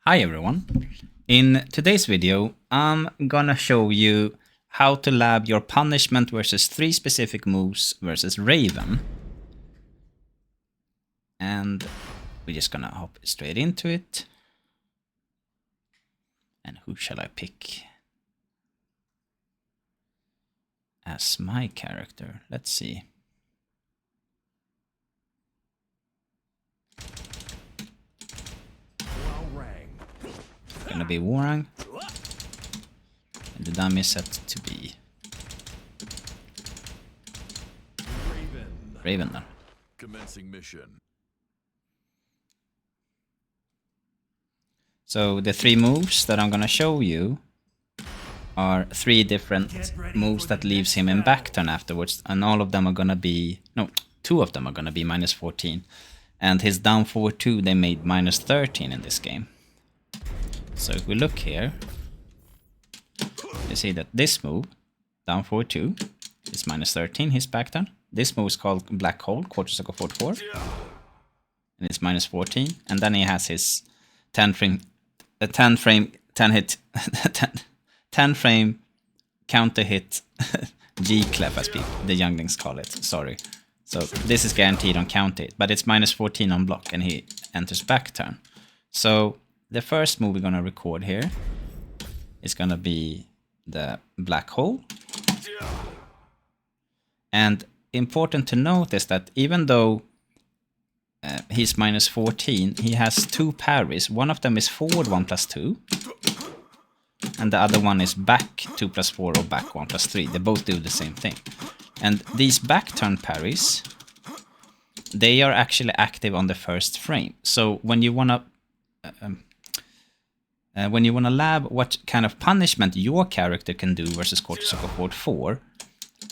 Hi everyone. In today's video, I'm gonna show you how to lab your punishment versus 3 specific moves versus Raven. And we're just gonna hop straight into it. And who shall I pick as my character? Let's see. Gonna be Warang. And the dummy is set to be Raven then. Commencing mission. So the 3 moves that I'm gonna show you are 3 different moves that leaves him in back turn afterwards, and all of them are gonna be, no, 2 of them are gonna be minus 14. And his down forward 2, they made minus 13 in this game. So if we look here, you see that this move, down forward 2, is minus 13, his back turn. This move is called Black Hole, quarter circle forward 4, and it's minus 14. And then he has his 10 frame counter hit G clef, as the younglings call it. Sorry. So this is guaranteed on counter hit, but it's minus 14 on block, and he enters back turn. So the first move we're gonna record here is gonna be the Black Hole. And important to note is that even though he's minus 14, he has 2 parries. One of them is forward 1+2, and the other one is back 2+4 or back 1+3. They both do the same thing. And these back turn parries, they are actually active on the first frame. So when you wanna lab what kind of punishment your character can do versus quarter circle forward 4,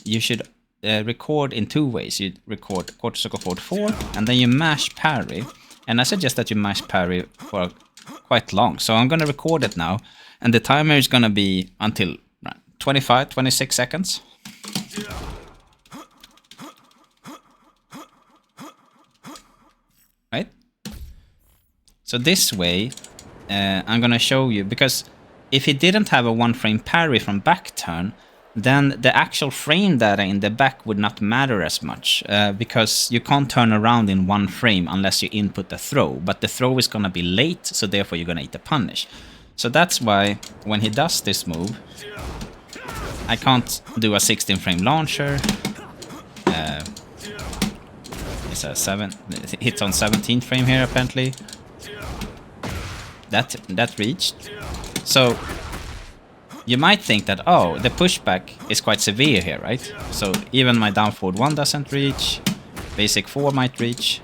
you should record in 2 ways. You record quarter circle forward 4, and then you mash parry. And I suggest that you mash parry for quite long. So I'm going to record it now, and the timer is going to be until 26 seconds. Right? So this way, I'm going to show you, because if he didn't have a 1 frame parry from back turn, then the actual frame data in the back would not matter as much, because you can't turn around in 1 frame unless you input the throw, but the throw is going to be late, so therefore you're going to eat the punish. So that's why when he does this move, I can't do a 16 frame launcher. It's a 7, it hits on 17th frame here apparently. That reached. So you might think that, oh, the pushback is quite severe here, right? So even my down forward 1 doesn't reach, basic 4 might reach.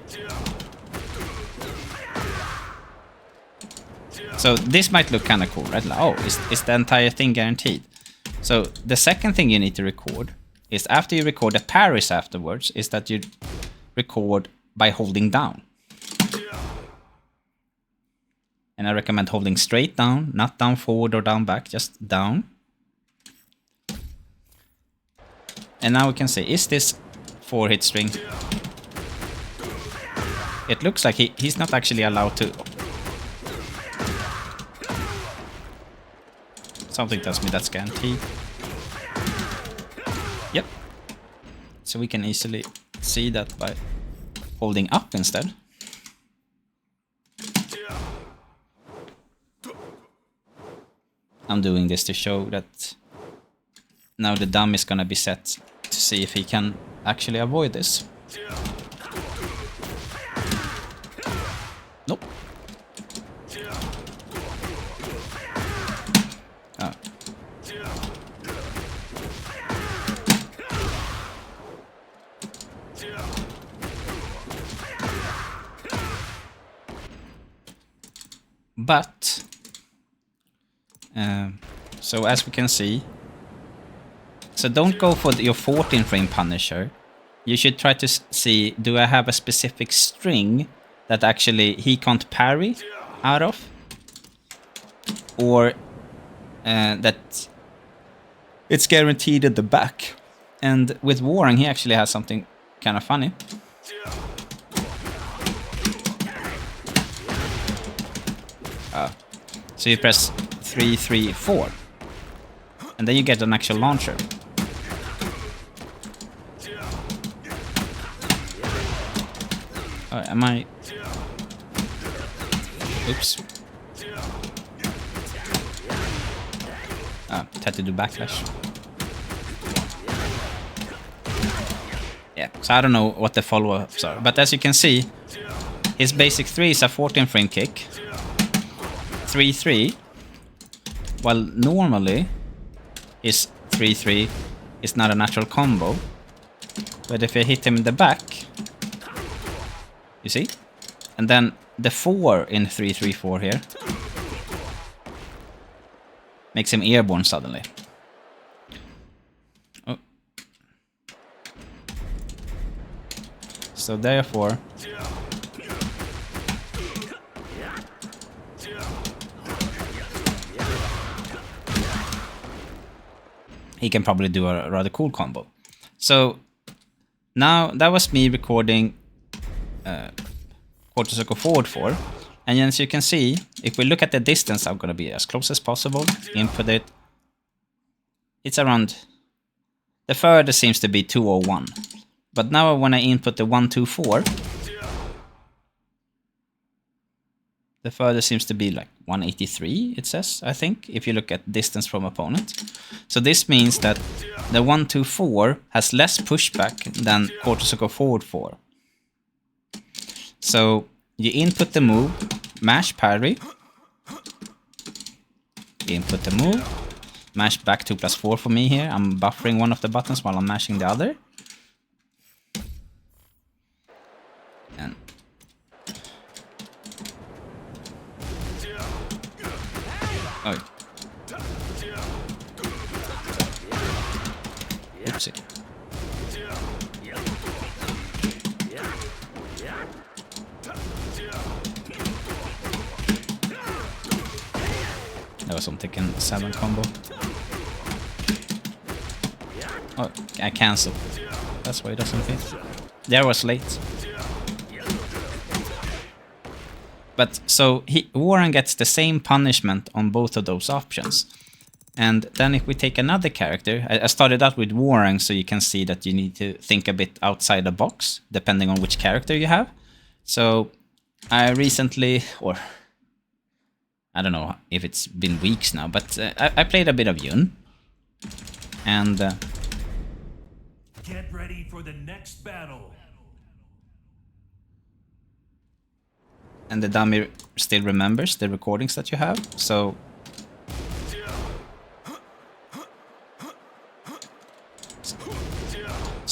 So this might look kind of cool, right? Like, oh, is the entire thing guaranteed? So the second thing you need to record is, after you record the parries afterwards, is that you record by holding down. And I recommend holding straight down, not down forward or down back, just down. And now we can say, is this 4 hit string? It looks like he's not actually allowed to. Something tells me that's guaranteed. Yep. So we can easily see that by holding up instead. I'm doing this to show that now the dummy is gonna be set to see if he can actually avoid this. Nope. Oh. But so as we can see, so don't go for your 14 frame punisher. You should try to see, do I have a specific string that actually he can't parry out of? Or that it's guaranteed at the back. And with Warang, he actually has something kind of funny. So you press 3, 3, 4. And then you get an actual launcher. Am I... Oops. Had to do backlash. Yeah, so I don't know what the follow-ups are. But as you can see, his basic 3 is a 14 frame kick. 3, 3. While normally his 3, 3 is not a natural combo. But if you hit him in the back, you see? And then the 4 in 3, 3, 4 here makes him airborne suddenly. Oh. So therefore, he can probably do a rather cool combo. So now that was me recording quarter circle forward 4. And as you can see, if we look at the distance, I'm going to be as close as possible. Input it. It's around... The furthest seems to be 201. But now when I input the 124, the furthest seems to be like 183, it says, I think, if you look at distance from opponent. So this means that the 124 has less pushback than quarter circle forward 4. So you input the move, mash parry, input the move, mash back 2+4 for me here. I'm buffering one of the buttons while I'm mashing the other. And oh. Oopsie. That was some Tekken 7 combo. Oh, I cancelled. That's why it doesn't fit. There was late. But so Warren gets the same punishment on both of those options. And then if we take another character, I started out with Warren so you can see that you need to think a bit outside the box, depending on which character you have. So I recently, or I don't know if it's been weeks now, but I played a bit of Yun. And get ready for the next battle. And the dummy still remembers the recordings that you have, so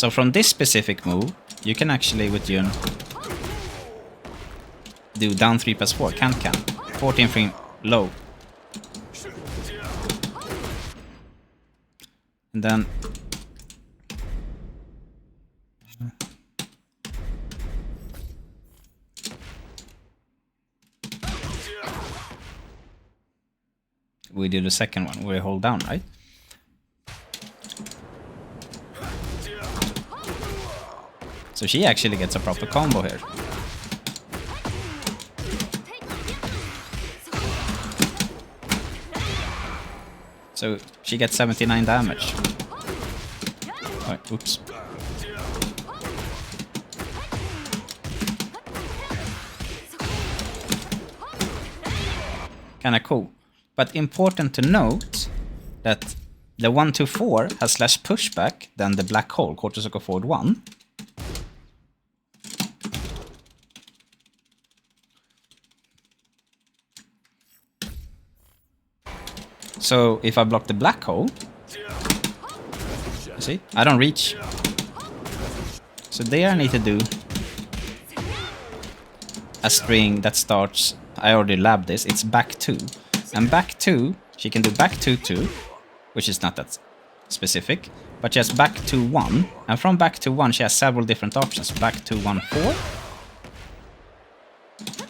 from this specific move, you can actually with Yun do down 3+4, can, 14 frame low. And then we do the second one, we hold down, right? So she actually gets a proper combo here. So she gets 79 damage. Oh, oops. Kinda cool. But important to note that the 124 has less pushback than the black hole, quarter circle forward 1. So if I block the black hole, you see, I don't reach. So there I need to do a string that starts, I already labbed this, it's back 2. And back 2, she can do back 2, 2, which is not that specific, but she has back 2, 1. And from back to 1, she has several different options. Back 2, 1, 4.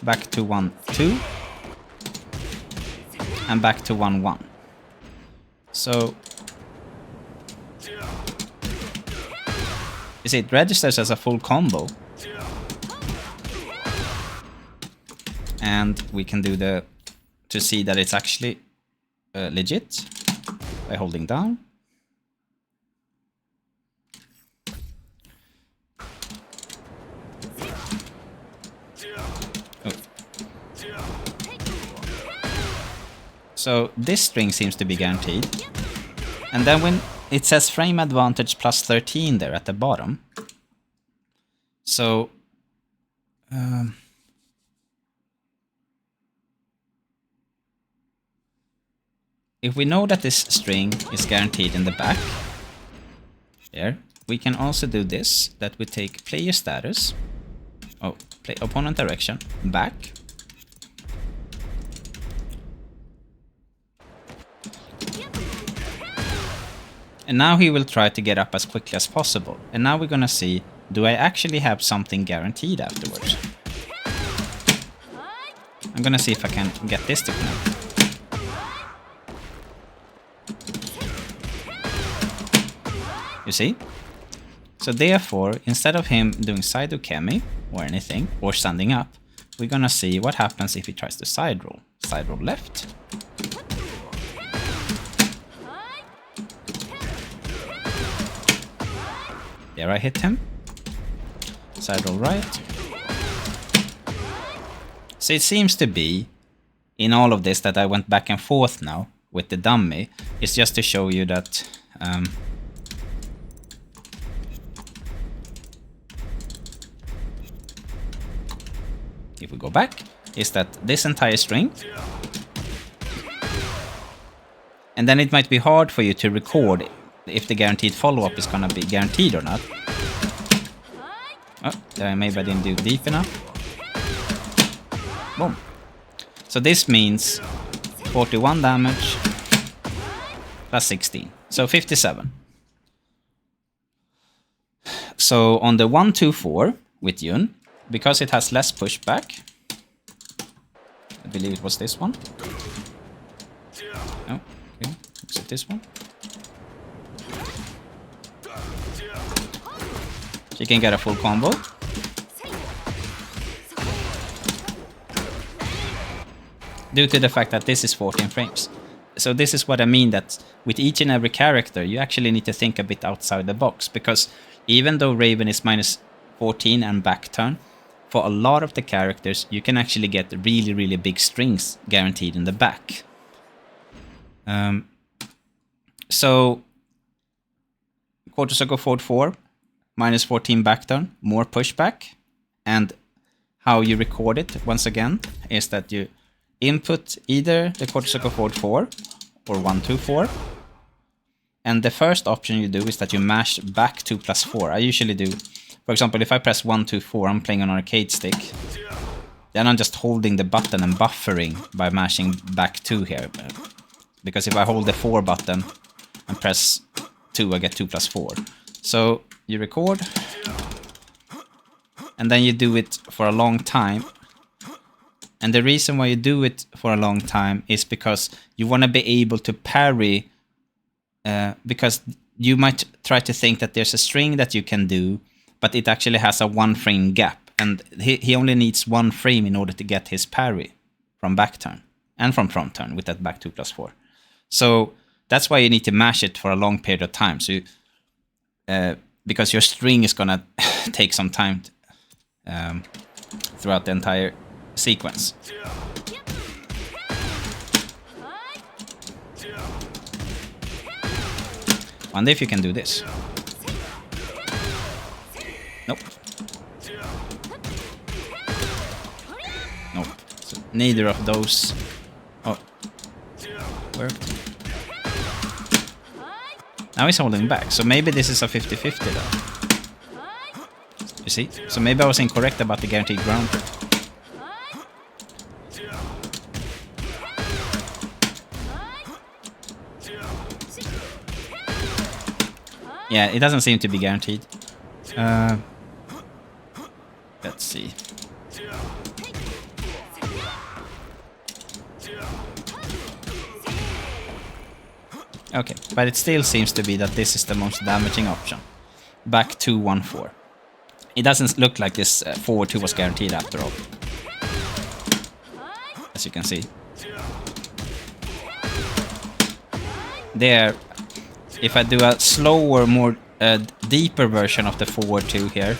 Back to 1, 2. And back to 1, 1. So you see, it registers as a full combo. And we can do the to see that it's actually legit by holding down. Oh. So this string seems to be guaranteed. And then when it says frame advantage plus 13 there at the bottom. So if we know that this string is guaranteed in the back, there, we can also do this, that we take player status, play opponent direction, back. And now he will try to get up as quickly as possible. And now we're gonna see, do I actually have something guaranteed afterwards? I'm gonna see if I can get this to connect. You see? So therefore, instead of him doing side ukemi or anything, or standing up, we're gonna see what happens if he tries to side roll. Side roll left. There I hit him. Side roll right. So it seems to be, in all of this that I went back and forth now with the dummy, it's just to show you that if we go back, is that this entire string, and then it might be hard for you to record if the guaranteed follow-up is gonna be guaranteed or not. Oh, maybe I didn't do deep enough. Boom. So this means 41 damage plus 16, so 57. So on the 1-2-4 with Yun, because it has less pushback, I believe it was this one. Oh, okay, is it this one? She can get a full combo. Due to the fact that this is 14 frames. So this is what I mean, that with each and every character you actually need to think a bit outside the box, because even though Raven is minus 14 and back turn, for a lot of the characters you can actually get really, really big strings guaranteed in the back. So quarter circle forward 4, minus 14 back turn, more pushback, and how you record it once again is that you input either the quarter circle forward 4 or 1-2-4, and the first option you do is that you mash back 2 plus 4. I usually do, for example, if I press 1-2-4, I'm playing on an arcade stick, then I'm just holding the button and buffering by mashing back 2 here, because if I hold the 4 button and press 2, I get 2 plus 4. So you record, and then you do it for a long time. And the reason why you do it for a long time is because you want to be able to parry, because you might try to think that there's a string that you can do, but it actually has a 1 frame gap, and he only needs 1 frame in order to get his parry from back turn and from front turn with that back 2 plus 4. So that's why you need to mash it for a long period of time. So because your string is gonna take some time throughout the entire sequence. Wonder if you can do this. Nope. Nope. So neither of those. Oh, worked. Now he's holding back, so maybe this is a 50-50 though. You see? So maybe I was incorrect about the guaranteed ground. Yeah, it doesn't seem to be guaranteed. Let's see. Okay, but it still seems to be that this is the most damaging option. Back 2-1-4. It doesn't look like this forward 2 was guaranteed after all. As you can see. There, if I do a slower, more deeper version of the forward 2 here,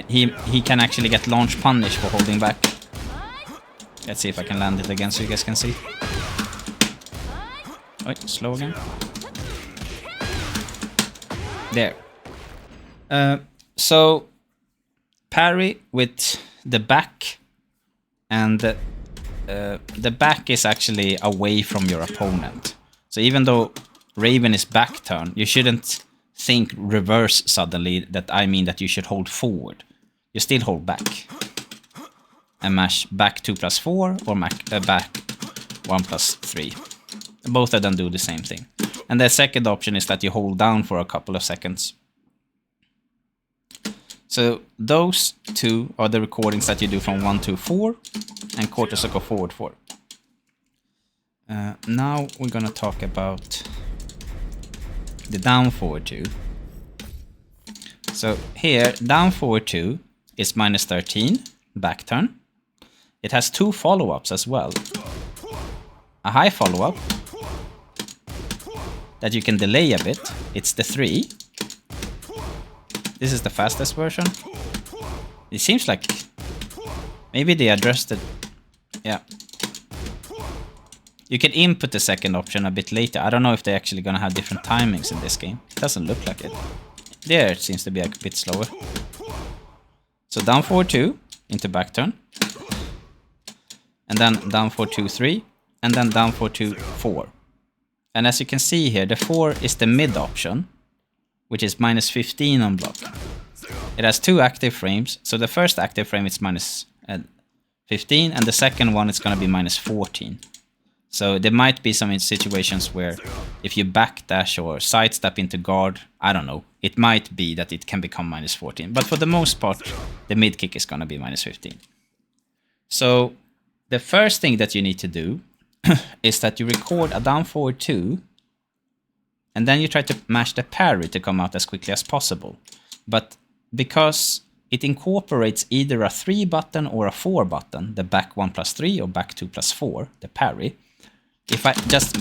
he can actually get launch punish for holding back. Let's see if I can land it again so you guys can see. Wait, slow again. There. So parry with the back, and the back is actually away from your opponent. So even though Raven is back turn, you shouldn't think reverse suddenly that I mean that you should hold forward. You still hold back. And mash back 2+4 or back 1+3. Both of them do the same thing. And the second option is that you hold down for a couple of seconds. So those two are the recordings that you do from 1 to 4 and quarter circle forward 4. Now we're gonna talk about the down forward 2. So here, down forward 2 is -13, back turn. It has 2 follow-ups as well. A high follow-up that you can delay a bit. It's the 3. This is the fastest version. It seems like maybe they addressed it. Yeah. You can input the second option a bit later. I don't know if they're actually gonna have different timings in this game. It doesn't look like it. There it seems to be a bit slower. So down forward 2 into back turn. And then down forward 2, 3. And then down forward 2, 4. And as you can see here, the 4 is the mid option, which is -15 on block. It has 2 active frames. So the first active frame is -15, and the second one is going to be -14. So there might be some situations where if you backdash or sidestep into guard, I don't know, it might be that it can become -14. But for the most part, the mid kick is going to be -15. So the first thing that you need to do is that you record a down forward 2, and then you try to mash the parry to come out as quickly as possible. But because it incorporates either a 3 button or a 4 button, the back 1+3 or back 2+4, the parry, if I just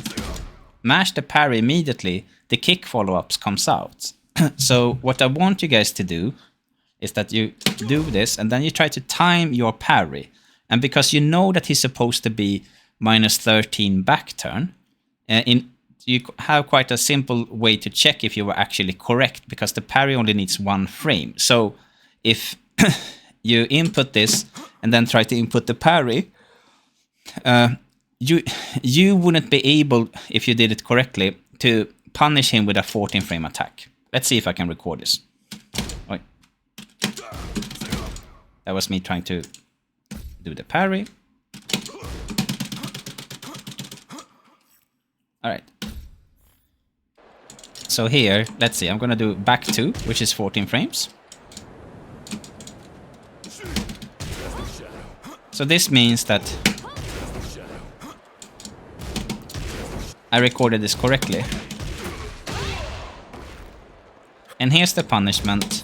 mash the parry immediately, the kick follow-ups comes out. So what I want you guys to do is that you do this, and then you try to time your parry. And because you know that he's supposed to be -13 back turn, you have quite a simple way to check if you were actually correct, because the parry only needs 1 frame. So if you input this and then try to input the parry, you wouldn't be able, if you did it correctly, to punish him with a 14 frame attack. Let's see if I can record this. Oi. That was me trying to do the parry. Alright. So here, let's see, I'm gonna do back 2, which is 14 frames. So this means that I recorded this correctly. And here's the punishment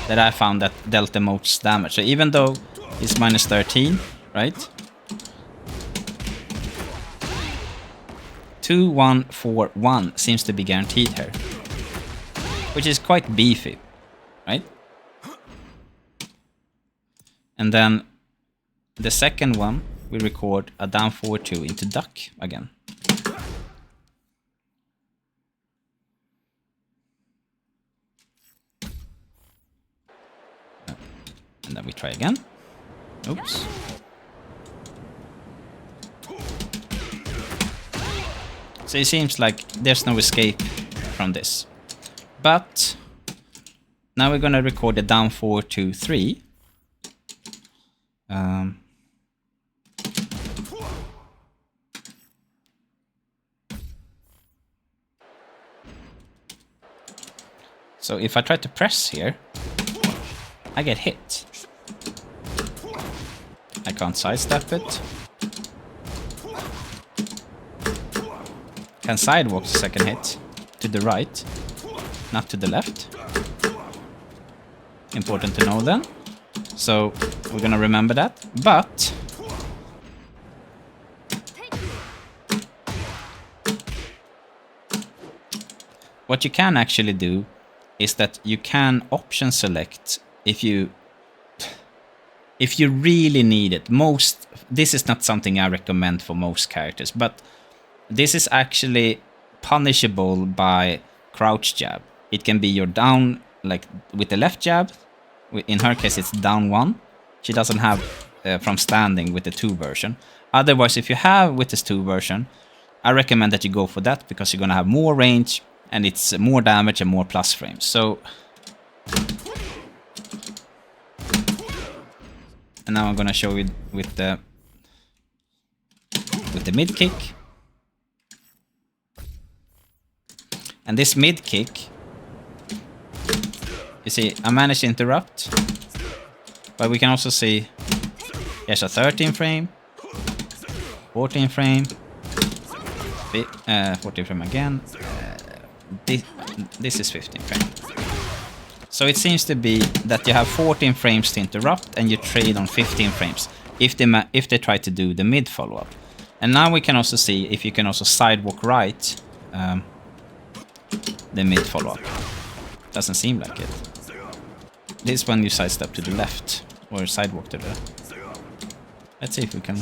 that I found that dealt the most damage. So even though it's -13, right? 2, 1, 4, 1 seems to be guaranteed here, which is quite beefy, right? And then the second one, we record a down forward 2 into duck again. And then we try again. Oops. So it seems like there's no escape from this. But now we're gonna record the down 4, 2, 3. So if I try to press here, I get hit. I can't sidestep it. Can sidewalk the second hit to the right, not to the left. Important to know then. So we're gonna remember that. But what you can actually do is that you can option select if you really need it. This is not something I recommend for most characters, but this is actually punishable by crouch jab. It can be your down, like with the left jab. In her case, it's down 1. She doesn't have from standing with the 2 version. Otherwise, if you have with this 2 version, I recommend that you go for that because you're going to have more range and it's more damage and more plus frames. So, and now I'm going to show you with the mid kick. And this mid kick, you see, I managed to interrupt, but we can also see there's a 13 frame, 14 frame, 14 frame again. This is 15 frame. So it seems to be that you have 14 frames to interrupt, and you trade on 15 frames if they try to do the mid follow-up. And now we can also see if you can also sidewalk right the mid follow-up. Doesn't seem like it. This one you sidestep to the left, or sidewalk to the... Let's see if we can...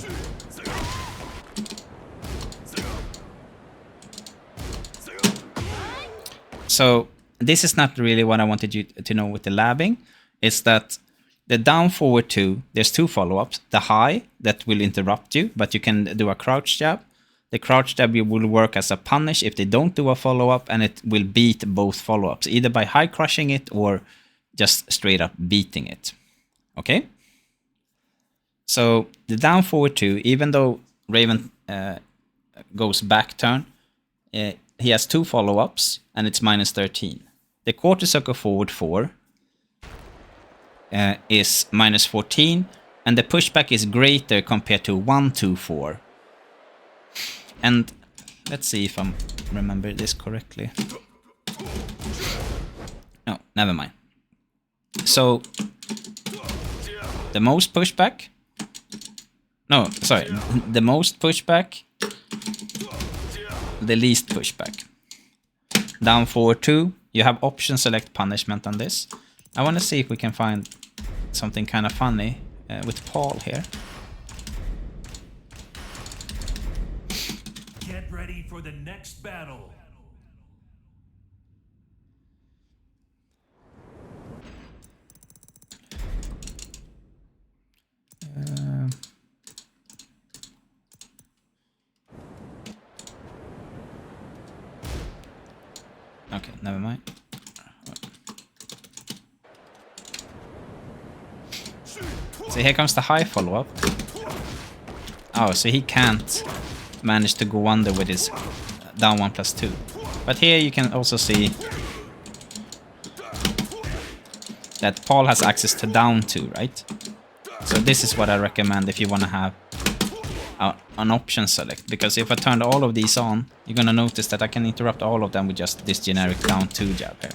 So, this is not really what I wanted you to know with the labbing. It's that the down forward 2, there's 2 follow-ups. The high, that will interrupt you, but you can do a crouch jab. The crouch jab will work as a punish if they don't do a follow-up, and it will beat both follow-ups, either by high crushing it or just straight up beating it. Okay? So the down forward 2, even though Raven goes back turn, he has 2 follow-ups, and it's minus 13. The quarter circle forward 4 is minus 14, and the pushback is greater compared to 1, 2, 4. And let's see if I remember this correctly. No, never mind. So, the most pushback... No, sorry. The most pushback, the least pushback. Down forward 2, you have option select punishment on this. I want to see if we can find something kind of funny with Paul here. Get ready for the next battle. Okay, never mind. So here comes the high follow-up. Oh, so he can't manage to go under with his down 1 plus 2. But here you can also see that Paul has access to down 2, right? So this is what I recommend if you want to have an option select. Because if I turn all of these on, you're going to notice that I can interrupt all of them with just this generic down 2 jab here.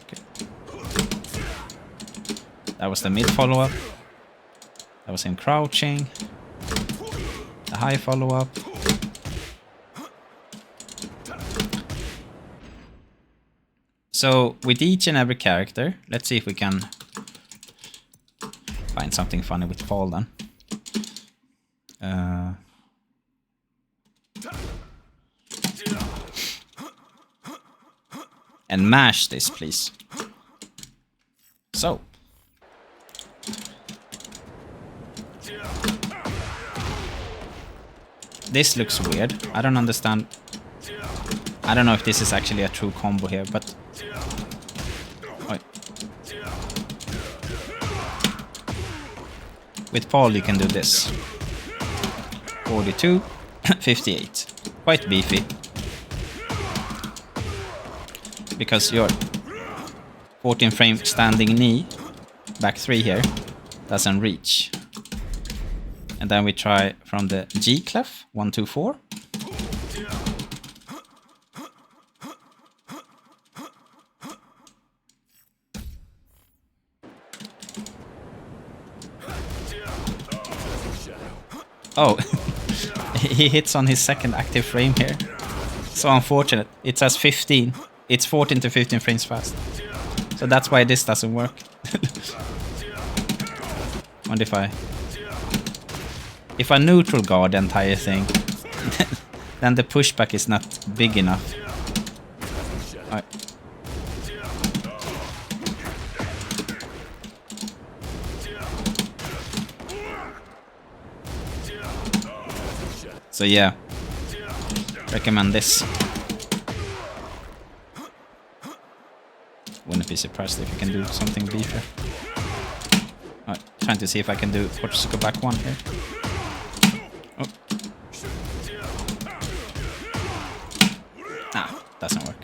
Okay. That was the mid follow-up. That was him crouching. The high follow-up. So with each and every character, let's see if we can find something funny with Paul then. And mash this, please. So. This looks weird. I don't understand. I don't know if this is actually a true combo here, but... Wait. With Paul you can do this. 42, 58. Quite beefy. Because your 14 frame standing knee, back 3 here, doesn't reach. And then we try from the G clef, 1, 2, 4. Oh, he hits on his second active frame here. So unfortunate. It says 15. It's 14 to 15 frames fast. So that's why this doesn't work. What if I neutral guard the entire thing, then the pushback is not big enough. Right. So yeah, recommend this. Wouldn't be surprised if you can do something beefier. Alright, trying to see if I can do Portugal back one here. Oh. Nah, doesn't work.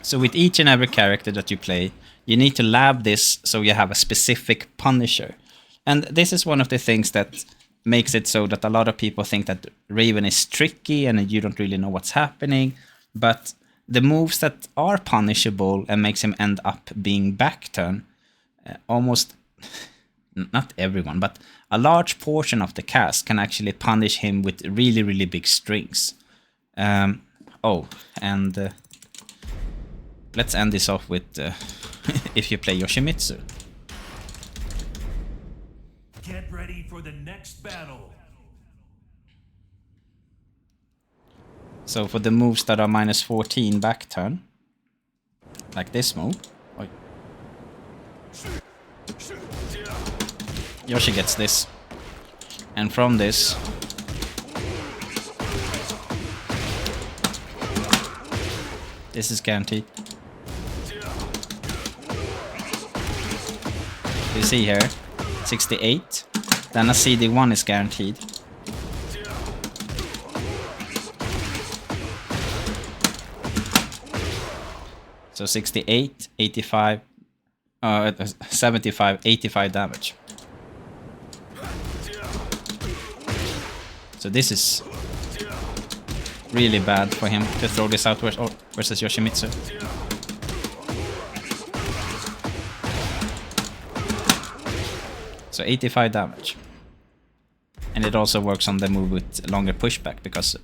So with each and every character that you play, you need to lab this so you have a specific punisher. And this is one of the things that makes it so that a lot of people think that Raven is tricky and you don't really know what's happening. But the moves that are punishable and makes him end up being back turn, almost, not everyone, but a large portion of the cast can actually punish him with really, really big strings. Let's end this off with if you play Yoshimitsu. Get ready for the next battle. So for the moves that are minus 14 back turn, like this move, Yoshi gets this, and from this, this is guaranteed. You see here, 68, then a CD1 is guaranteed. So 68, 85, 75, 85 damage. So this is really bad for him to throw this outwards versus Yoshimitsu. So 85 damage. And it also works on the move with longer pushback because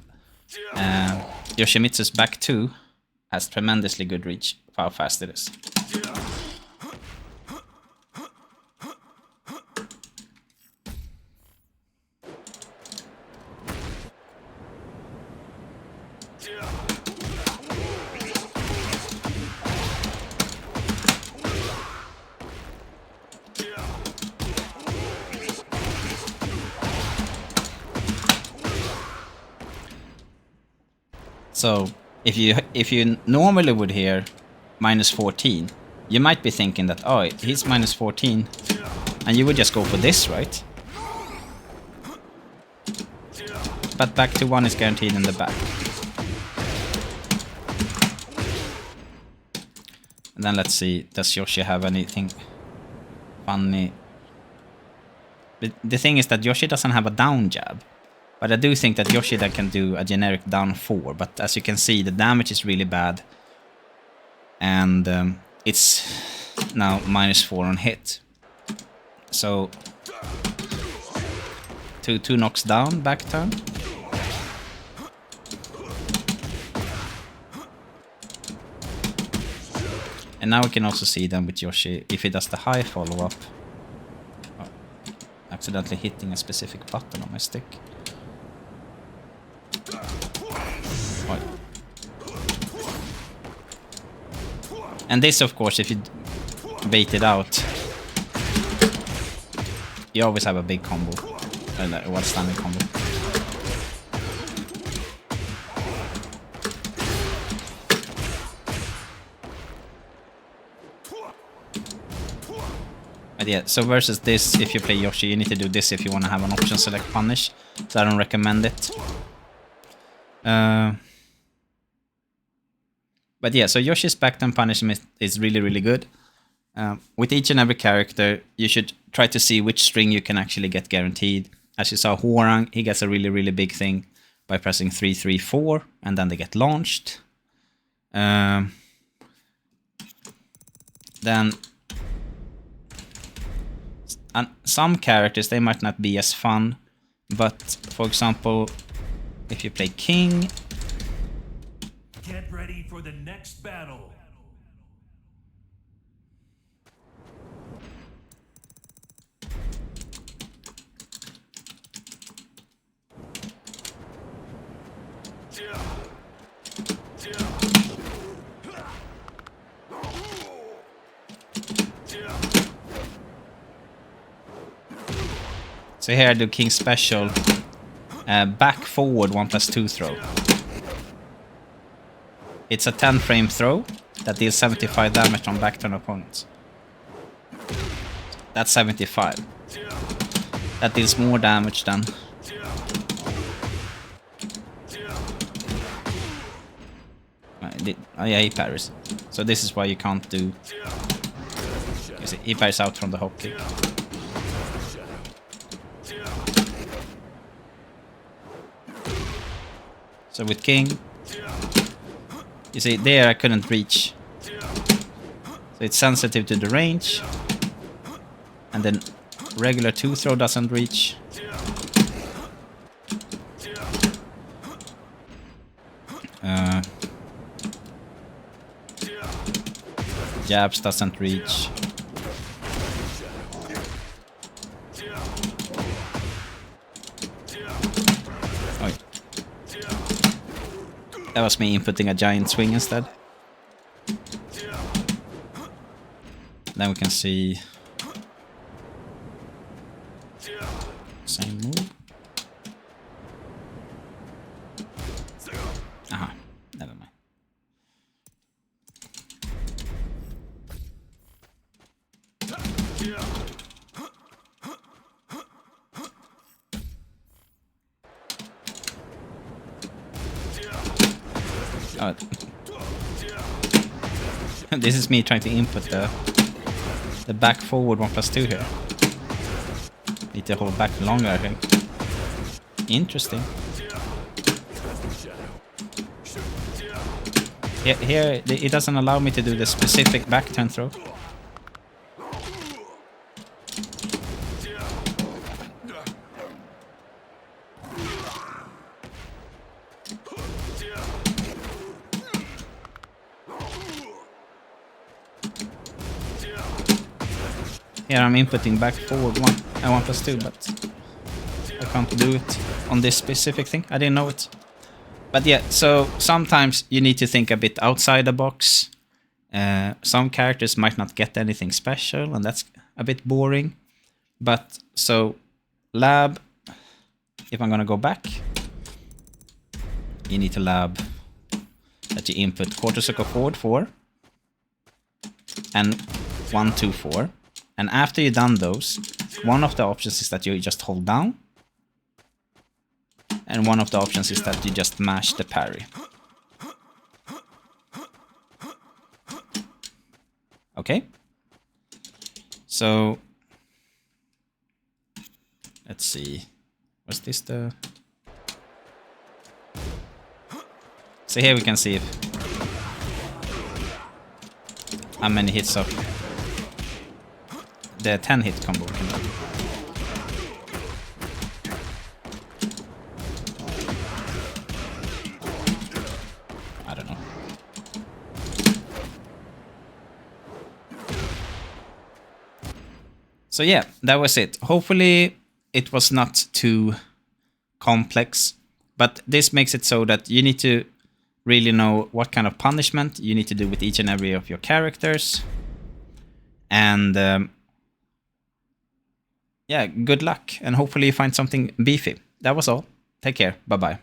Yoshimitsu's back 2 has tremendously good reach for how fast it is. So if you normally would hear minus 14, you might be thinking that, oh, he's minus 14, and you would just go for this, right? But back to 1 is guaranteed in the back. And then let's see, does Yoshi have anything funny? The thing is that Yoshi doesn't have a down jab. But I do think that Yoshida can do a generic down 4, but as you can see, the damage is really bad. And it's now minus 4 on hit. So, 2 knocks down, back turn. And now we can also see then with Yoshi, if he does the high follow-up. Oh, accidentally hitting a specific button on my stick. And this, of course, if you bait it out, you always have a big combo, one standing combo. But yeah, so versus this, if you play Yoshi, you need to do this if you want to have an option select punish. So I don't recommend it. But yeah, so Yoshi's back turn punishment is really, really good. With each and every character, you should try to see which string you can actually get guaranteed. As you saw, Hwoarang, he gets a really, really big thing by pressing 3, 3, 4, and then they get launched. Then some characters, they might not be as fun, But for example, if you play king, Get ready for the next battle. so here I do king special, back forward 1+2 throw. It's a 10 frame throw that deals 75 damage on back turn opponents. That's 75. That deals more damage than... yeah, he parries. So this is why you can't do... You see, he parries out from the hop kick. So with king... You see, there I couldn't reach. So it's sensitive to the range. And then regular 2 throw doesn't reach. Jabs doesn't reach. Oh. That was me inputting a giant swing instead. Then we can see same move. Aha, never mind. Oh. This is me trying to input the back forward 1+2 here. Need to hold back longer, I think. Interesting. Here it doesn't allow me to do the specific back turn throw. Here I'm inputting back forward 1+2, but I can't do it on this specific thing. I didn't know it. But yeah, so sometimes you need to think a bit outside the box. Some characters might not get anything special, and that's a bit boring. But so lab, if I'm gonna go back, you need to lab that you input quarter circle forward 4 and 1, 2, 4. And after you've done those, one of the options is that you just hold down. And one of the options is that you just mash the parry. Okay? So... let's see. Was this the... So here we can see if... how many hits of... the 10 hit combo can do. I don't know. So yeah, that was it. Hopefully it was not too complex, but this makes it so that you need to really know what kind of punishment you need to do with each and every of your characters. And yeah, good luck, and hopefully you find something beefy. That was all. Take care. Bye-bye.